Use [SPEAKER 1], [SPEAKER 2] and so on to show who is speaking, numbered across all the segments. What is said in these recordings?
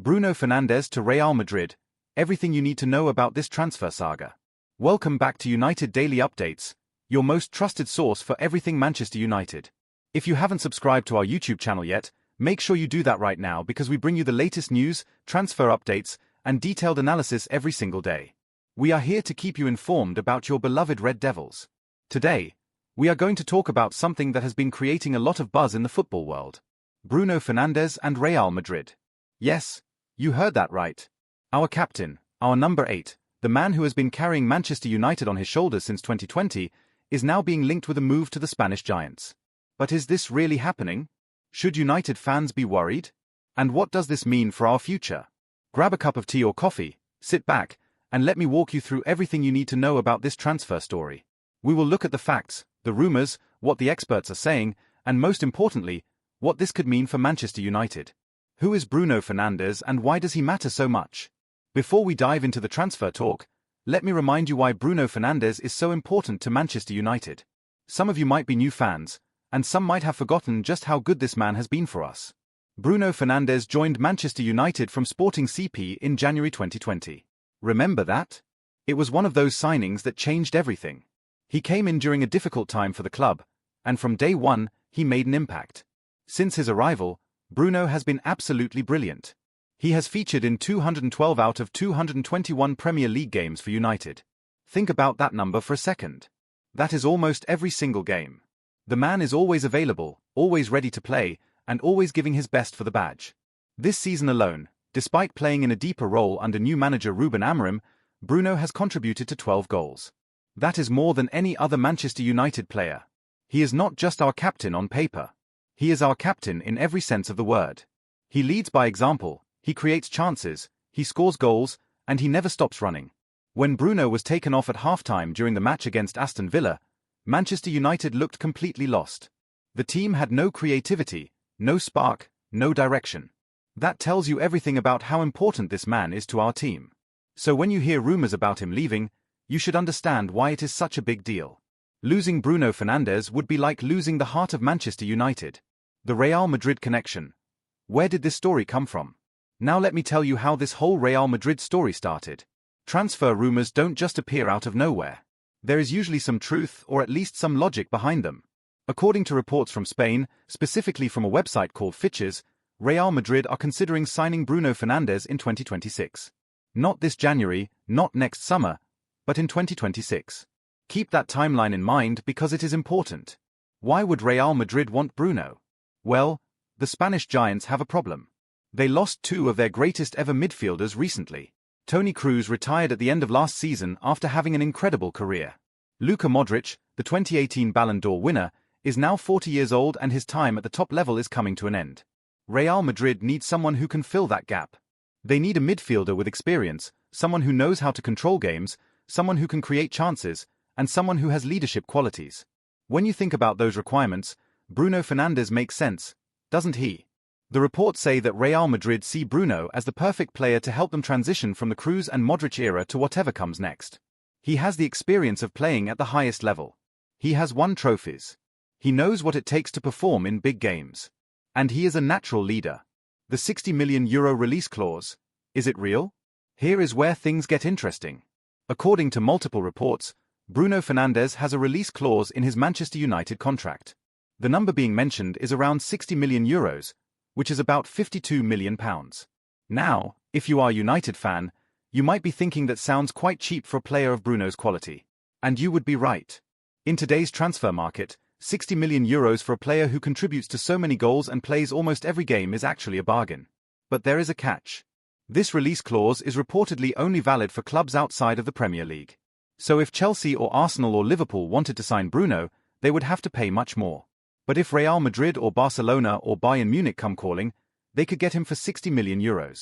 [SPEAKER 1] Bruno Fernandes to Real Madrid. Everything you need to know about this transfer saga. Welcome back to United Daily Updates, your most trusted source for everything Manchester United. If you haven't subscribed to our YouTube channel yet, make sure you do that right now because we bring you the latest news, transfer updates, and detailed analysis every single day. We are here to keep you informed about your beloved Red Devils. Today, we are going to talk about something that has been creating a lot of buzz in the football world. Bruno Fernandes and Real Madrid. Yes, you heard that right. Our captain, our number 8, the man who has been carrying Manchester United on his shoulders since 2020, is now being linked with a move to the Spanish Giants. But is this really happening? Should United fans be worried? And what does this mean for our future? Grab a cup of tea or coffee, sit back, and let me walk you through everything you need to know about this transfer story. We will look at the facts, the rumors, what the experts are saying, and most importantly, what this could mean for Manchester United. Who is Bruno Fernandes and why does he matter so much? Before we dive into the transfer talk, let me remind you why Bruno Fernandes is so important to Manchester United. Some of you might be new fans, and some might have forgotten just how good this man has been for us. Bruno Fernandes joined Manchester United from Sporting CP in January 2020. Remember that? It was one of those signings that changed everything. He came in during a difficult time for the club, and from day one, he made an impact. Since his arrival, Bruno has been absolutely brilliant. He has featured in 212 out of 221 Premier League games for United. Think about that number for a second. That is almost every single game. The man is always available, always ready to play, and always giving his best for the badge. This season alone, despite playing in a deeper role under new manager Ruben Amorim, Bruno has contributed to 12 goals. That is more than any other Manchester United player. He is not just our captain on paper. He is our captain in every sense of the word. He leads by example, he creates chances, he scores goals, and he never stops running. When Bruno was taken off at halftime during the match against Aston Villa, Manchester United looked completely lost. The team had no creativity, no spark, no direction. That tells you everything about how important this man is to our team. So when you hear rumors about him leaving, you should understand why it is such a big deal. Losing Bruno Fernandes would be like losing the heart of Manchester United. The Real Madrid connection. Where did this story come from? Now let me tell you how this whole Real Madrid story started. Transfer rumors don't just appear out of nowhere. There is usually some truth or at least some logic behind them. According to reports from Spain, specifically from a website called Fitches, Real Madrid are considering signing Bruno Fernandes in 2026. Not this January, not next summer, but in 2026. Keep that timeline in mind because it is important. Why would Real Madrid want Bruno? Well, the Spanish Giants have a problem. They lost two of their greatest ever midfielders recently. Toni Kroos retired at the end of last season after having an incredible career. Luka Modric, the 2018 Ballon d'Or winner, is now 40 years old and his time at the top level is coming to an end. Real Madrid needs someone who can fill that gap. They need a midfielder with experience, someone who knows how to control games, someone who can create chances, and someone who has leadership qualities. When you think about those requirements, Bruno Fernandes makes sense, doesn't he? The reports say that Real Madrid see Bruno as the perfect player to help them transition from the Kroos and Modric era to whatever comes next. He has the experience of playing at the highest level. He has won trophies. He knows what it takes to perform in big games. And he is a natural leader. The €60 million release clause, is it real? Here is where things get interesting. According to multiple reports, Bruno Fernandes has a release clause in his Manchester United contract. The number being mentioned is around €60 million, which is about £52 million. Now, if you are a United fan, you might be thinking that sounds quite cheap for a player of Bruno's quality. And you would be right. In today's transfer market, €60 million for a player who contributes to so many goals and plays almost every game is actually a bargain. But there is a catch. This release clause is reportedly only valid for clubs outside of the Premier League. So if Chelsea or Arsenal or Liverpool wanted to sign Bruno, they would have to pay much more. But if Real Madrid or Barcelona or Bayern Munich come calling, they could get him for €60 million.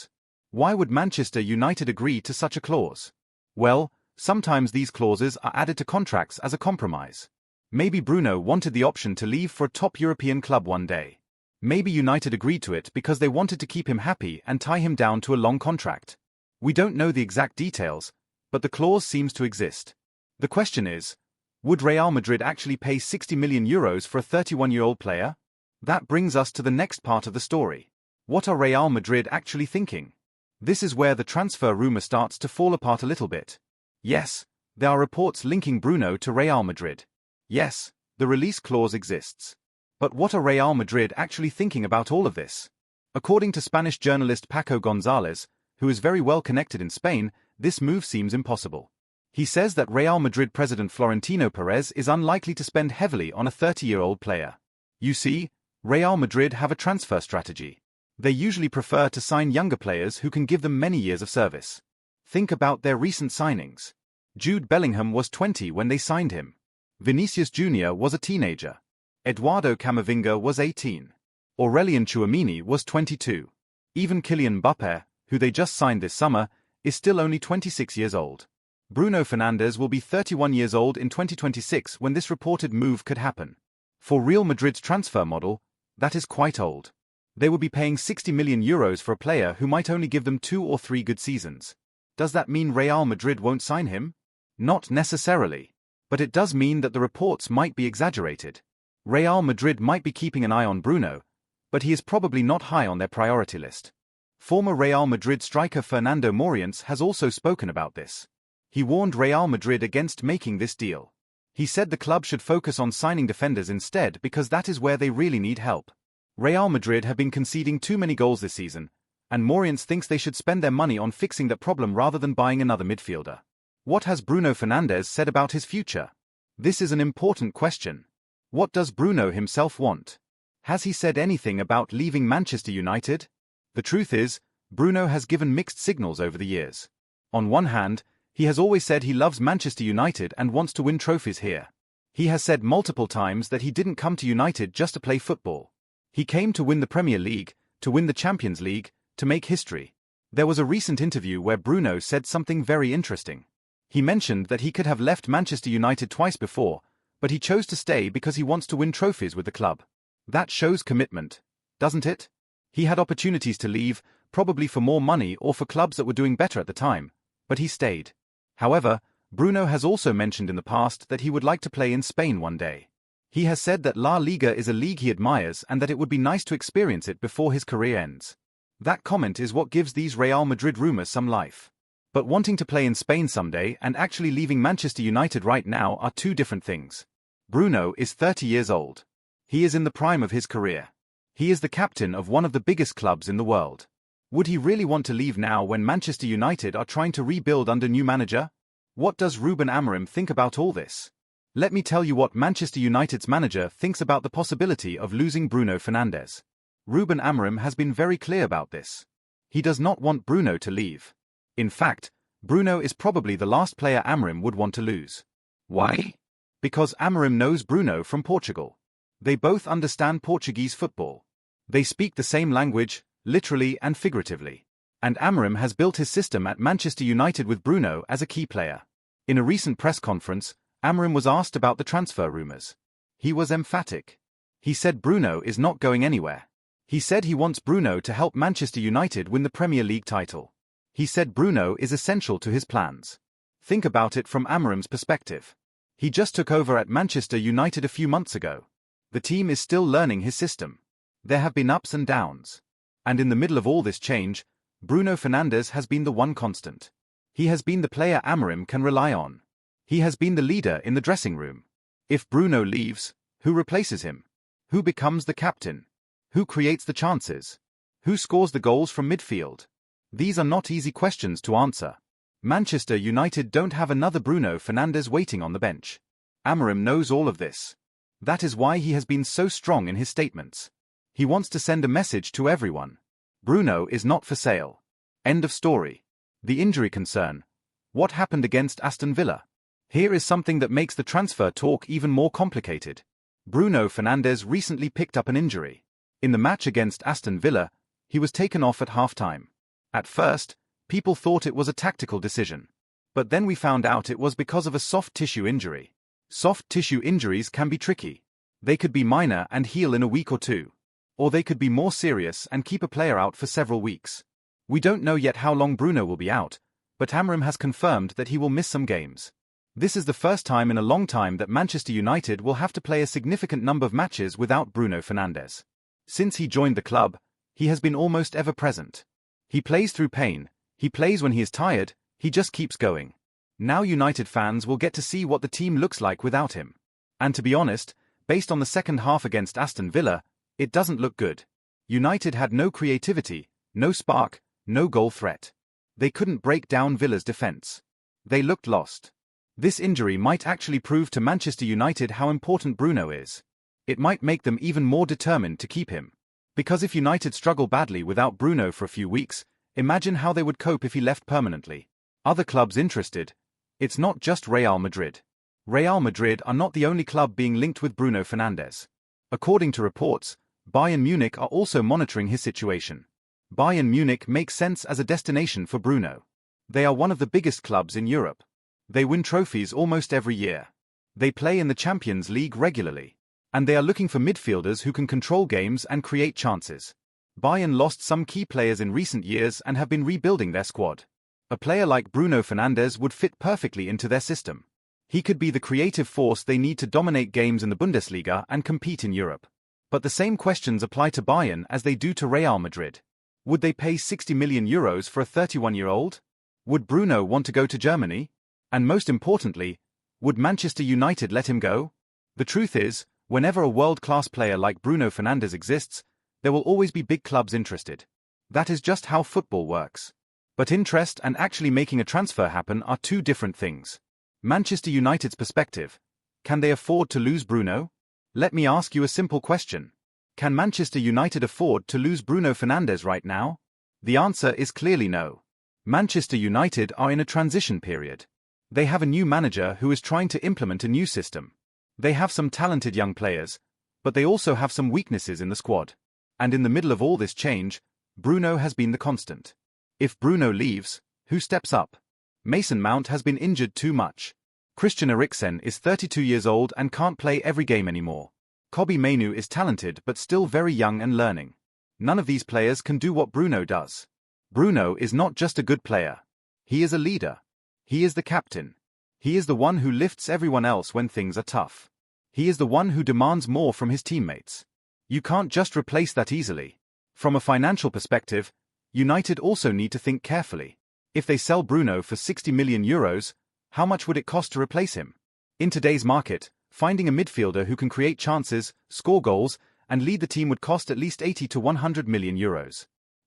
[SPEAKER 1] Why would Manchester United agree to such a clause? Well, sometimes these clauses are added to contracts as a compromise. Maybe Bruno wanted the option to leave for a top European club one day. Maybe United agreed to it because they wanted to keep him happy and tie him down to a long contract. We don't know the exact details, but the clause seems to exist. The question is, would Real Madrid actually pay €60 million for a 31-year-old player? That brings us to the next part of the story. What are Real Madrid actually thinking? This is where the transfer rumor starts to fall apart a little bit. Yes, there are reports linking Bruno to Real Madrid. Yes, the release clause exists. But what are Real Madrid actually thinking about all of this? According to Spanish journalist Paco González, who is very well connected in Spain, this move seems impossible. He says that Real Madrid president Florentino Perez is unlikely to spend heavily on a 30-year-old player. You see, Real Madrid have a transfer strategy. They usually prefer to sign younger players who can give them many years of service. Think about their recent signings. Jude Bellingham was 20 when they signed him. Vinicius Jr. was a teenager. Eduardo Camavinga was 18. Aurelien Tchouameni was 22. Even Kylian Mbappé, who they just signed this summer, is still only 26 years old. Bruno Fernandes will be 31 years old in 2026 when this reported move could happen. For Real Madrid's transfer model, that is quite old. They would be paying €60 million for a player who might only give them 2 or 3 good seasons. Does that mean Real Madrid won't sign him? Not necessarily. But it does mean that the reports might be exaggerated. Real Madrid might be keeping an eye on Bruno, but he is probably not high on their priority list. Former Real Madrid striker Fernando Morientes has also spoken about this. He warned Real Madrid against making this deal. He said the club should focus on signing defenders instead because that is where they really need help. Real Madrid have been conceding too many goals this season, and Morientes thinks they should spend their money on fixing that problem rather than buying another midfielder. What has Bruno Fernandes said about his future? This is an important question. What does Bruno himself want? Has he said anything about leaving Manchester United? The truth is, Bruno has given mixed signals over the years. On one hand, he has always said he loves Manchester United and wants to win trophies here. He has said multiple times that he didn't come to United just to play football. He came to win the Premier League, to win the Champions League, to make history. There was a recent interview where Bruno said something very interesting. He mentioned that he could have left Manchester United twice before, but he chose to stay because he wants to win trophies with the club. That shows commitment, doesn't it? He had opportunities to leave, probably for more money or for clubs that were doing better at the time, but he stayed. However, Bruno has also mentioned in the past that he would like to play in Spain one day. He has said that La Liga is a league he admires and that it would be nice to experience it before his career ends. That comment is what gives these Real Madrid rumors some life. But wanting to play in Spain someday and actually leaving Manchester United right now are two different things. Bruno is 30 years old. He is in the prime of his career. He is the captain of one of the biggest clubs in the world. Would he really want to leave now when Manchester United are trying to rebuild under new manager? What does Ruben Amorim think about all this? Let me tell you what Manchester United's manager thinks about the possibility of losing Bruno Fernandes. Ruben Amorim has been very clear about this. He does not want Bruno to leave. In fact, Bruno is probably the last player Amorim would want to lose. Why? Because Amorim knows Bruno from Portugal. They both understand Portuguese football. They speak the same language, literally and figuratively. And Amorim has built his system at Manchester United with Bruno as a key player. In a recent press conference, Amorim was asked about the transfer rumors. He was emphatic. He said Bruno is not going anywhere. He said he wants Bruno to help Manchester United win the Premier League title. He said Bruno is essential to his plans. Think about it from Amorim's perspective. He just took over at Manchester United a few months ago. The team is still learning his system. There have been ups and downs. And in the middle of all this change, Bruno Fernandes has been the one constant. He has been the player Amorim can rely on. He has been the leader in the dressing room. If Bruno leaves, who replaces him? Who becomes the captain? Who creates the chances? Who scores the goals from midfield? These are not easy questions to answer. Manchester United don't have another Bruno Fernandes waiting on the bench. Amorim knows all of this. That is why he has been so strong in his statements. He wants to send a message to everyone. Bruno is not for sale. End of story. The injury concern. What happened against Aston Villa? Here is something that makes the transfer talk even more complicated. Bruno Fernandes recently picked up an injury. In the match against Aston Villa, he was taken off at half-time. At first, people thought it was a tactical decision. But then we found out it was because of a soft tissue injury. Soft tissue injuries can be tricky. They could be minor and heal in a week or two. Or they could be more serious and keep a player out for several weeks. We don't know yet how long Bruno will be out, but Amorim has confirmed that he will miss some games. This is the first time in a long time that Manchester United will have to play a significant number of matches without Bruno Fernandes. Since he joined the club, he has been almost ever present. He plays through pain, he plays when he is tired, he just keeps going. Now United fans will get to see what the team looks like without him. And to be honest, based on the second half against Aston Villa, it doesn't look good. United had no creativity, no spark, no goal threat. They couldn't break down Villa's defence. They looked lost. This injury might actually prove to Manchester United how important Bruno is. It might make them even more determined to keep him. Because if United struggle badly without Bruno for a few weeks, imagine how they would cope if he left permanently. Other clubs interested. It's not just Real Madrid. Real Madrid are not the only club being linked with Bruno Fernandes. According to reports, Bayern Munich are also monitoring his situation. Bayern Munich makes sense as a destination for Bruno. They are one of the biggest clubs in Europe. They win trophies almost every year. They play in the Champions League regularly. And they are looking for midfielders who can control games and create chances. Bayern lost some key players in recent years and have been rebuilding their squad. A player like Bruno Fernandes would fit perfectly into their system. He could be the creative force they need to dominate games in the Bundesliga and compete in Europe. But the same questions apply to Bayern as they do to Real Madrid. Would they pay €60 million for a 31-year-old? Would Bruno want to go to Germany? And most importantly, would Manchester United let him go? The truth is, whenever a world-class player like Bruno Fernandes exists, there will always be big clubs interested. That is just how football works. But interest and actually making a transfer happen are two different things. Manchester United's perspective. Can they afford to lose Bruno? Let me ask you a simple question. Can Manchester United afford to lose Bruno Fernandes right now? The answer is clearly no. Manchester United are in a transition period. They have a new manager who is trying to implement a new system. They have some talented young players, but they also have some weaknesses in the squad. And in the middle of all this change, Bruno has been the constant. If Bruno leaves, who steps up? Mason Mount has been injured too much. Christian Eriksen is 32 years old and can't play every game anymore. Kobbie Mainoo is talented but still very young and learning. None of these players can do what Bruno does. Bruno is not just a good player. He is a leader. He is the captain. He is the one who lifts everyone else when things are tough. He is the one who demands more from his teammates. You can't just replace that easily. From a financial perspective, United also need to think carefully. If they sell Bruno for €60 million, how much would it cost to replace him? In today's market, finding a midfielder who can create chances, score goals, and lead the team would cost at least €80 to €100 million.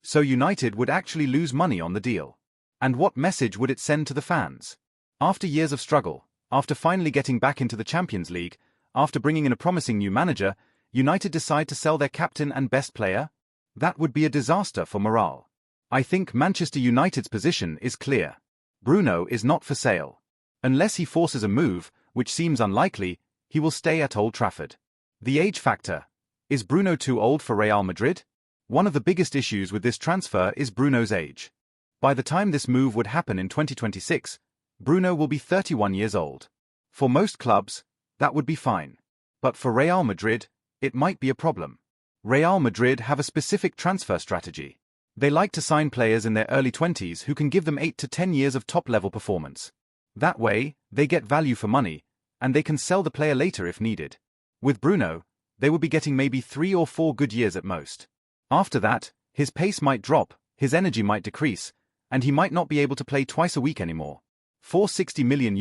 [SPEAKER 1] So United would actually lose money on the deal. And what message would it send to the fans? After years of struggle, after finally getting back into the Champions League, after bringing in a promising new manager, United decide to sell their captain and best player? That would be a disaster for morale. I think Manchester United's position is clear. Bruno is not for sale. Unless he forces a move, which seems unlikely, he will stay at Old Trafford. The age factor. Is Bruno too old for Real Madrid? One of the biggest issues with this transfer is Bruno's age. By the time this move would happen in 2026, Bruno will be 31 years old. For most clubs, that would be fine. But for Real Madrid, it might be a problem. Real Madrid have a specific transfer strategy. They like to sign players in their early 20s who can give them 8 to 10 years of top-level performance. That way, they get value for money, and they can sell the player later if needed. With Bruno, they would be getting maybe 3 or 4 good years at most. After that, his pace might drop, his energy might decrease, and he might not be able to play twice a week anymore. For €60 million,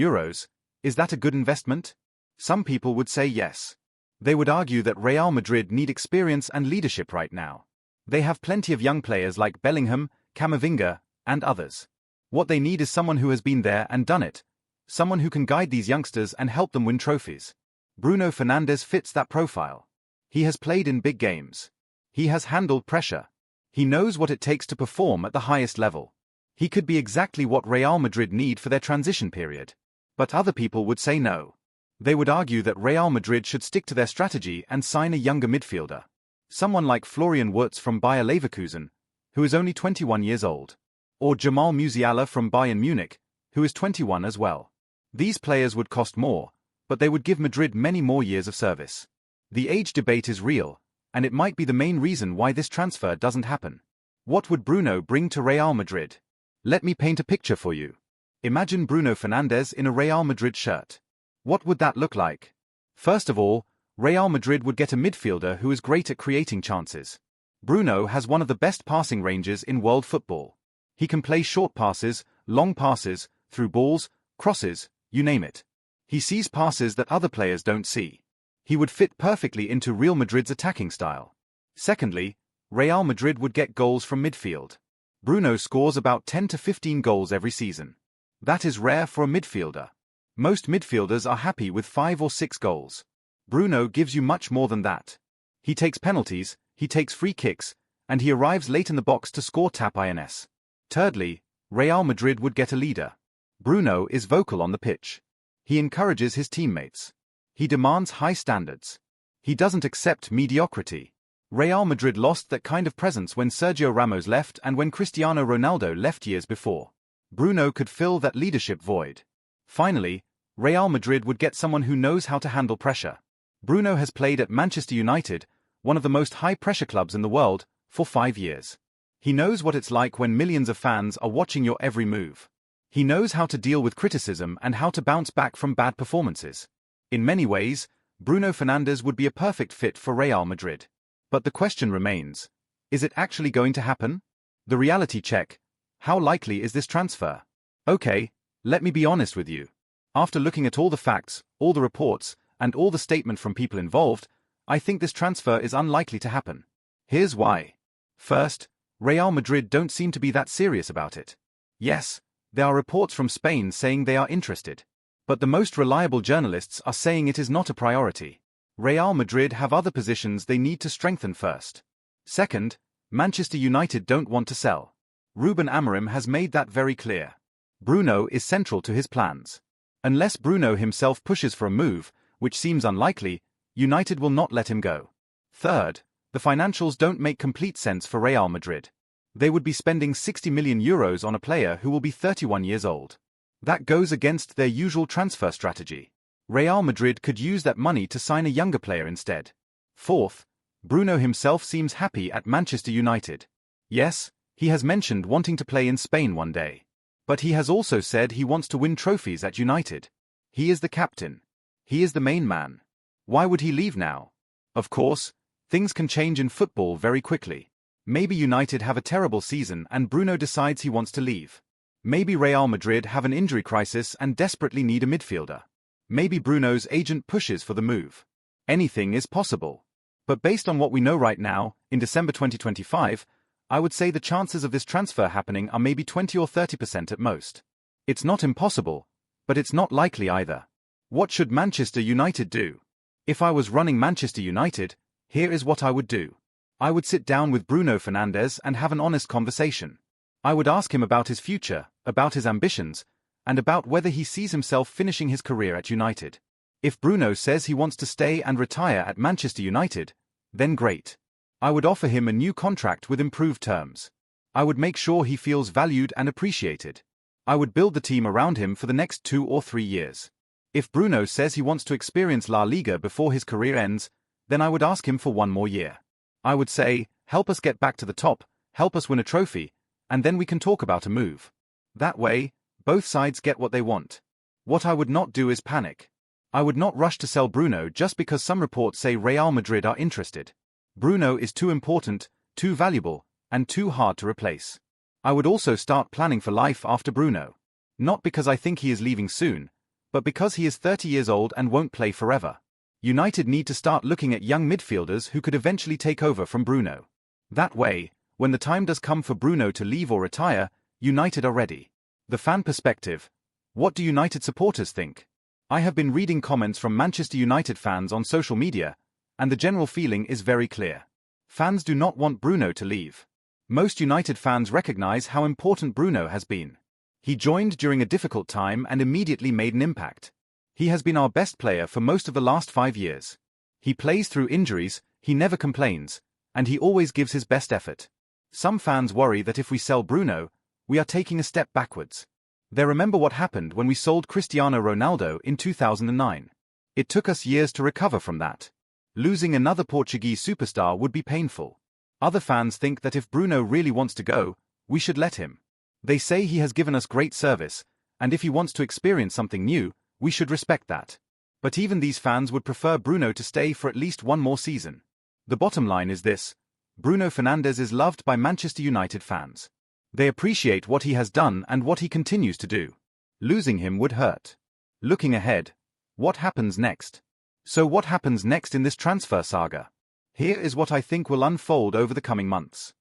[SPEAKER 1] is that a good investment? Some people would say yes. They would argue that Real Madrid need experience and leadership right now. They have plenty of young players like Bellingham, Camavinga, and others. What they need is someone who has been there and done it. Someone who can guide these youngsters and help them win trophies. Bruno Fernandes fits that profile. He has played in big games. He has handled pressure. He knows what it takes to perform at the highest level. He could be exactly what Real Madrid need for their transition period. But other people would say no. They would argue that Real Madrid should stick to their strategy and sign a younger midfielder. Someone like Florian Wirtz from Bayer Leverkusen, who is only 21 years old. Or Jamal Musiala from Bayern Munich, who is 21 as well. These players would cost more, but they would give Madrid many more years of service. The age debate is real, and it might be the main reason why this transfer doesn't happen. What would Bruno bring to Real Madrid? Let me paint a picture for you. Imagine Bruno Fernandes in a Real Madrid shirt. What would that look like? First of all, Real Madrid would get a midfielder who is great at creating chances. Bruno has one of the best passing ranges in world football. He can play short passes, long passes, through balls, crosses, you name it. He sees passes that other players don't see. He would fit perfectly into Real Madrid's attacking style. Secondly, Real Madrid would get goals from midfield. Bruno scores about 10 to 15 goals every season. That is rare for a midfielder. Most midfielders are happy with 5 or 6 goals. Bruno gives you much more than that. He takes penalties, he takes free kicks, and he arrives late in the box to score tap-ins. Thirdly, Real Madrid would get a leader. Bruno is vocal on the pitch. He encourages his teammates. He demands high standards. He doesn't accept mediocrity. Real Madrid lost that kind of presence when Sergio Ramos left and when Cristiano Ronaldo left years before. Bruno could fill that leadership void. Finally, Real Madrid would get someone who knows how to handle pressure. Bruno has played at Manchester United, one of the most high-pressure clubs in the world, for 5 years. He knows what it's like when millions of fans are watching your every move. He knows how to deal with criticism and how to bounce back from bad performances. In many ways, Bruno Fernandes would be a perfect fit for Real Madrid. But the question remains, is it actually going to happen? The reality check: how likely is this transfer? Okay, let me be honest with you. After looking at all the facts, all the reports, and all the statements from people involved, I think this transfer is unlikely to happen. Here's why. First, Real Madrid don't seem to be that serious about it. Yes, there are reports from Spain saying they are interested. But the most reliable journalists are saying it is not a priority. Real Madrid have other positions they need to strengthen first. Second, Manchester United don't want to sell. Ruben Amorim has made that very clear. Bruno is central to his plans. Unless Bruno himself pushes for a move, which seems unlikely, United will not let him go. Third, the financials don't make complete sense for Real Madrid. They would be spending €60 million on a player who will be 31 years old. That goes against their usual transfer strategy. Real Madrid could use that money to sign a younger player instead. Fourth, Bruno himself seems happy at Manchester United. Yes, he has mentioned wanting to play in Spain one day. But he has also said he wants to win trophies at United. He is the captain. He is the main man. Why would he leave now? Of course, things can change in football very quickly. Maybe United have a terrible season and Bruno decides he wants to leave. Maybe Real Madrid have an injury crisis and desperately need a midfielder. Maybe Bruno's agent pushes for the move. Anything is possible. But based on what we know right now, in December 2025, I would say the chances of this transfer happening are maybe 20 or 30% at most. It's not impossible, but it's not likely either. What should Manchester United do? If I was running Manchester United, here is what I would do. I would sit down with Bruno Fernandes and have an honest conversation. I would ask him about his future, about his ambitions, and about whether he sees himself finishing his career at United. If Bruno says he wants to stay and retire at Manchester United, then great. I would offer him a new contract with improved terms. I would make sure he feels valued and appreciated. I would build the team around him for the next 2 or 3 years. If Bruno says he wants to experience La Liga before his career ends, then I would ask him for 1 more year. I would say, help us get back to the top, help us win a trophy, and then we can talk about a move. That way, both sides get what they want. What I would not do is panic. I would not rush to sell Bruno just because some reports say Real Madrid are interested. Bruno is too important, too valuable, and too hard to replace. I would also start planning for life after Bruno. Not because I think he is leaving soon, but because he is 30 years old and won't play forever. United need to start looking at young midfielders who could eventually take over from Bruno. That way, when the time does come for Bruno to leave or retire, United are ready. The fan perspective. What do United supporters think? I have been reading comments from Manchester United fans on social media, and the general feeling is very clear. Fans do not want Bruno to leave. Most United fans recognize how important Bruno has been. He joined during a difficult time and immediately made an impact. He has been our best player for most of the last 5 years. He plays through injuries, he never complains, and he always gives his best effort. Some fans worry that if we sell Bruno, we are taking a step backwards. They remember what happened when we sold Cristiano Ronaldo in 2009. It took us years to recover from that. Losing another Portuguese superstar would be painful. Other fans think that if Bruno really wants to go, we should let him. They say he has given us great service, and if he wants to experience something new, we should respect that. But even these fans would prefer Bruno to stay for at least 1 more season. The bottom line is this: Bruno Fernandes is loved by Manchester United fans. They appreciate what he has done and what he continues to do. Losing him would hurt. Looking ahead, what happens next? So what happens next in this transfer saga? Here is what I think will unfold over the coming months.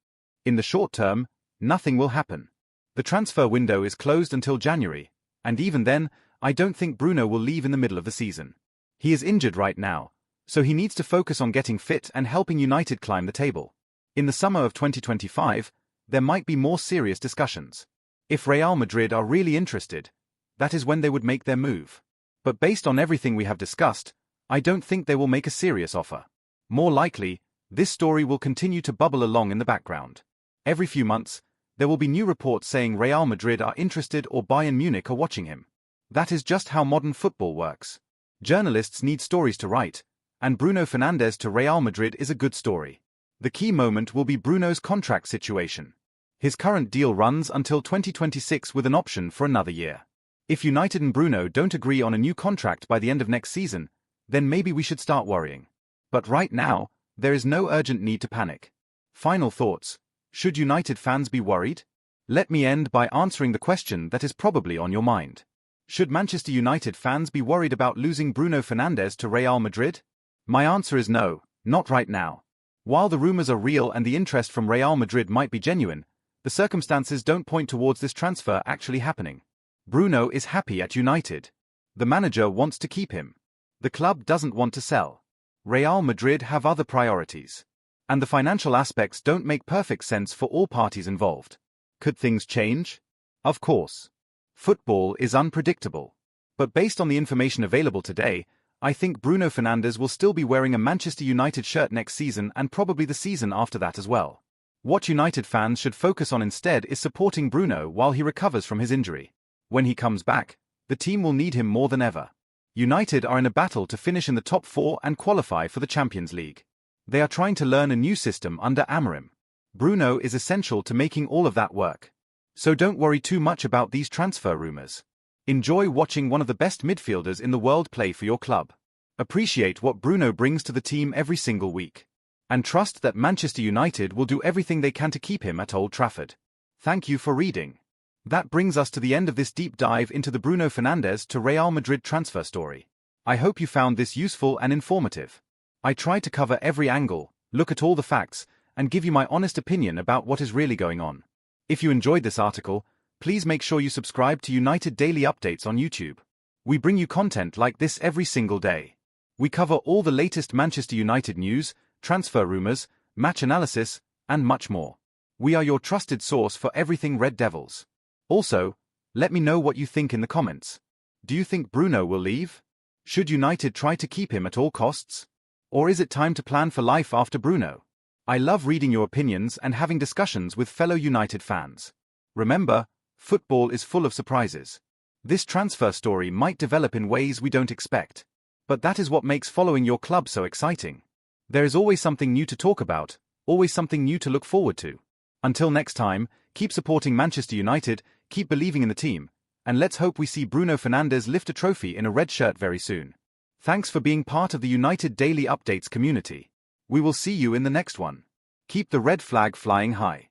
[SPEAKER 1] In the short term, nothing will happen. The transfer window is closed until January, and even then, I don't think Bruno will leave in the middle of the season. He is injured right now, so he needs to focus on getting fit and helping United climb the table. In the summer of 2025, there might be more serious discussions. If Real Madrid are really interested, that is when they would make their move. But based on everything we have discussed, I don't think they will make a serious offer. More likely, this story will continue to bubble along in the background. Every few months, there will be new reports saying Real Madrid are interested or Bayern Munich are watching him. That is just how modern football works. Journalists need stories to write, and Bruno Fernandes to Real Madrid is a good story. The key moment will be Bruno's contract situation. His current deal runs until 2026 with an option for another year. If United and Bruno don't agree on a new contract by the end of next season, then maybe we should start worrying. But right now, there is no urgent need to panic. Final thoughts. Should United fans be worried? Let me end by answering the question that is probably on your mind. Should Manchester United fans be worried about losing Bruno Fernandes to Real Madrid? My answer is no, not right now. While the rumors are real and the interest from Real Madrid might be genuine, the circumstances don't point towards this transfer actually happening. Bruno is happy at United. The manager wants to keep him. The club doesn't want to sell. Real Madrid have other priorities. And the financial aspects don't make perfect sense for all parties involved. Could things change? Of course. Football is unpredictable. But based on the information available today, I think Bruno Fernandes will still be wearing a Manchester United shirt next season and probably the season after that as well. What United fans should focus on instead is supporting Bruno while he recovers from his injury. When he comes back, the team will need him more than ever. United are in a battle to finish in the top 4 and qualify for the Champions League. They are trying to learn a new system under Amorim. Bruno is essential to making all of that work. So don't worry too much about these transfer rumors. Enjoy watching one of the best midfielders in the world play for your club. Appreciate what Bruno brings to the team every single week. And trust that Manchester United will do everything they can to keep him at Old Trafford. Thank you for reading. That brings us to the end of this deep dive into the Bruno Fernandes to Real Madrid transfer story. I hope you found this useful and informative. I tried to cover every angle, look at all the facts, and give you my honest opinion about what is really going on. If you enjoyed this article, please make sure you subscribe to United Daily Updates on YouTube. We bring you content like this every single day. We cover all the latest Manchester United news, transfer rumors, match analysis, and much more. We are your trusted source for everything Red Devils. Also, let me know what you think in the comments. Do you think Bruno will leave? Should United try to keep him at all costs? Or is it time to plan for life after Bruno? I love reading your opinions and having discussions with fellow United fans. Remember, football is full of surprises. This transfer story might develop in ways we don't expect. But that is what makes following your club so exciting. There is always something new to talk about, always something new to look forward to. Until next time, keep supporting Manchester United, keep believing in the team, and let's hope we see Bruno Fernandes lift a trophy in a red shirt very soon. Thanks for being part of the United Daily Updates community. We will see you in the next one. Keep the red flag flying high.